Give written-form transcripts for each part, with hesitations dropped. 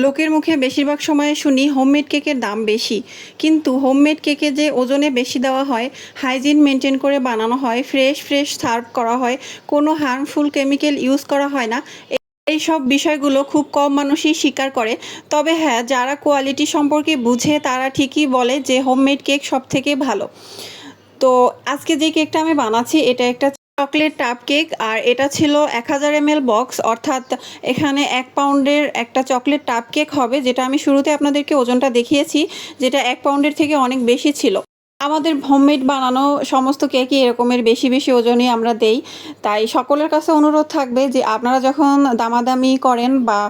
লোকের মুখে বেশিরভাগ সময় শুনি হোমমেড কেকের দাম বেশি, কিন্তু হোমমেড কেকে যে ওজনে বেশি দেওয়া হয়, হাইজিন মেনটেন করে বানানো হয়, ফ্রেশ ফ্রেশ সার্ভ করা হয়, কোনো হার্মফুল কেমিক্যাল ইউজ করা হয় না, এই সব বিষয়গুলো খুব কম মানুষই স্বীকার করে। তবে হ্যাঁ, যারা কোয়ালিটি সম্পর্কে বুঝে তারা ঠিকই বলে যে হোমমেড কেক সব থেকে ভালো। তো আজকে যে কেকটা আমি বানাচ্ছি এটা একটা চকলেট টাপ কেক, আর এটা ছিল 1000 ml বক্স, অর্থাৎ এখানে 1 পাউন্ডের একটা চকলেট টাপ কেক হবে, যেটা আমি শুরুতে আপনাদেরকে ওজনটা দেখিয়েছি, যেটা 1 পাউন্ডের থেকে অনেক বেশি ছিল। আমাদের হোমমেড বানানো সমস্ত কেকই এরকমের বেশি বেশি ওজনই আমরা দেই। তাই সকলের কাছে অনুরোধ থাকবে যে আপনারা যখন দামাদামি করেন বা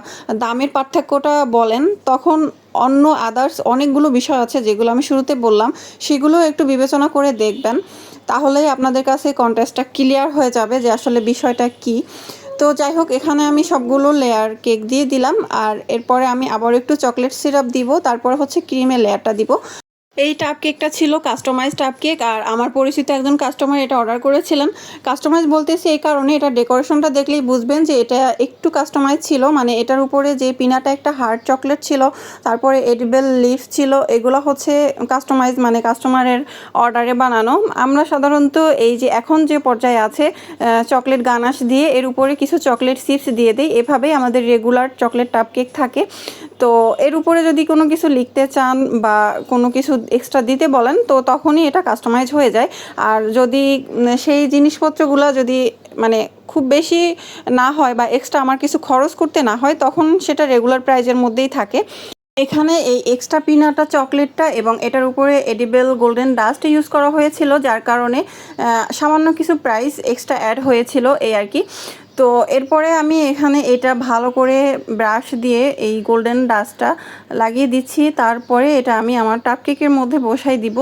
দামের পার্থক্যটা বলেন, তখন অন্য আদার্স অনেকগুলো বিষয় আছে যেগুলো আমি শুরুতে বললাম, সেগুলো একটু বিবেচনা করে দেখবেন। তাহলেই আপনাদের কাছে কন্টেস্টটা ক্লিয়ার হয়ে যাবে যে আসলে বিষয়টা কী। তো যাই হোক, এখানে আমি সবগুলো লেয়ার কেক দিয়ে দিলাম, আর এরপরে আমি আবার একটু চকলেট সিরাপ দিব, তারপরে হচ্ছে ক্রিমের লেয়ারটা দিব। এই টাপ কেকটা ছিল কাস্টমাইজ টাপ কেক, আর আমার পরিচিত একজন কাস্টমার এটা অর্ডার করেছিলেন। কাস্টমাইজ বলতেছি এই কারণে, এটা ডেকোরেশনটা দেখলেই বুঝবেন যে এটা একটু কাস্টমাইজ ছিল। মানে এটার উপরে যে পিনাটা একটা হার্ড চকলেট ছিল, তারপরে এডিবল লিফ ছিল, এগুলো হচ্ছে কাস্টমাইজ, মানে কাস্টমারের অর্ডারে বানানো। আমরা সাধারণত এই যে এখন যে পর্যায়ে আছে চকলেট গানাশ দিয়ে এর উপরে কিছু চকলেট চিপস দিয়ে দিই, এভাবেই আমাদের রেগুলার চকলেট টাপ কেক থাকে। তো এর উপরে যদি কোনো কিছু লিখতে চান বা কোনো কিছু এক্সট্রা দিতে বলেন, তো তখনই এটা কাস্টমাইজ হয়ে যায়। আর যদি সেই জিনিসপত্রগুলো যদি মানে খুব বেশি না হয় বা এক্সট্রা আমার কিছু খরচ করতে না হয়, তখন সেটা রেগুলার প্রাইজের মধ্যেই থাকে। এখানে এই এক্সট্রা পিনাটা চকলেটটা এবং এটার উপরে এডিবল গোল্ডেন ডাস্ট ইউজ করা হয়েছিল, যার কারণে সামান্য কিছু প্রাইস এক্সট্রা অ্যাড হয়েছিল, এই আর কি। তো এরপরে আমি এখানে এটা ভালো করে ব্রাশ দিয়ে এই গোল্ডেন ডাস্টটা লাগিয়ে দিচ্ছি, তারপরে এটা আমি আমার টাপ কেকের মধ্যে বসাই দিব।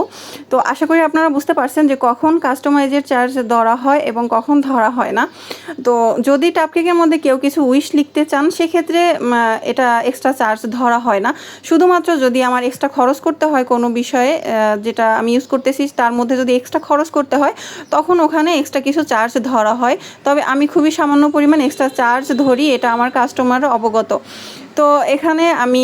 তো আশা করি আপনারা বুঝতে পারছেন যে কখন কাস্টমাইজের চার্জ ধরা হয় এবং কখন ধরা হয় না। তো যদি টাপ কেকের মধ্যে কেউ কিছু উইশ লিখতে চান, সেক্ষেত্রে এটা এক্সট্রা চার্জ ধরা হয় না। শুধুমাত্র যদি আমার এক্সট্রা খরচ করতে হয় কোনো বিষয়ে, যেটা আমি ইউজ করতেছি তার মধ্যে যদি এক্সট্রা খরচ করতে হয়, তখন ওখানে এক্সট্রা কিছু চার্জ ধরা হয়। তবে আমি খুবই সামান্য পরিমাণ এক্সট্রা চার্জ ধরি, এটা আমার কাস্টমার অবগত। তো এখানে আমি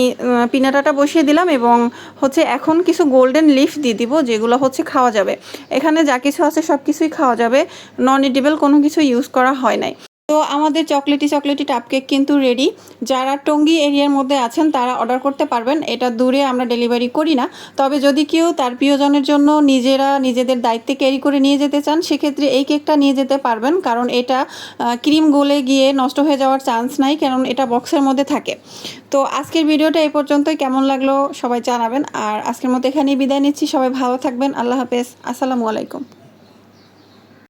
পিনাটাটা বসিয়ে দিলাম এবং হচ্ছে এখন কিছু গোল্ডেন লিফ দিয়ে দিব, যেগুলো হচ্ছে খাওয়া যাবে। এখানে যা কিছু আছে সব কিছুই খাওয়া যাবে, নন এডিবল কোনো কিছু ইউজ করা হয় নাই। তো আমাদের চকলেটি টাপ কেক কিন্তু রেডি। যারা টঙ্গী এরিয়ার মধ্যে আছেন তারা অর্ডার করতে পারবেন, এটা দূরে আমরা ডেলিভারি করি না। তবে যদি কেউ তার প্রিয়জনের জন্য নিজেরা নিজেদের দায়িত্বে ক্যারি করে নিয়ে যেতে চান, সেক্ষেত্রে এই কেকটা নিয়ে যেতে পারবেন, কারণ এটা ক্রিম গলে গিয়ে নষ্ট হয়ে যাওয়ার চান্স নাই, কারণ এটা বক্সের মধ্যে থাকে। তো আজকের ভিডিওটা এই পর্যন্তই, কেমন লাগলো সবাই জানাবেন। আর আজকের মতো এখানেই বিদায় নিচ্ছি, সবাই ভালো থাকবেন, আল্লাহ হাফেজ, আসসালামু আলাইকুম।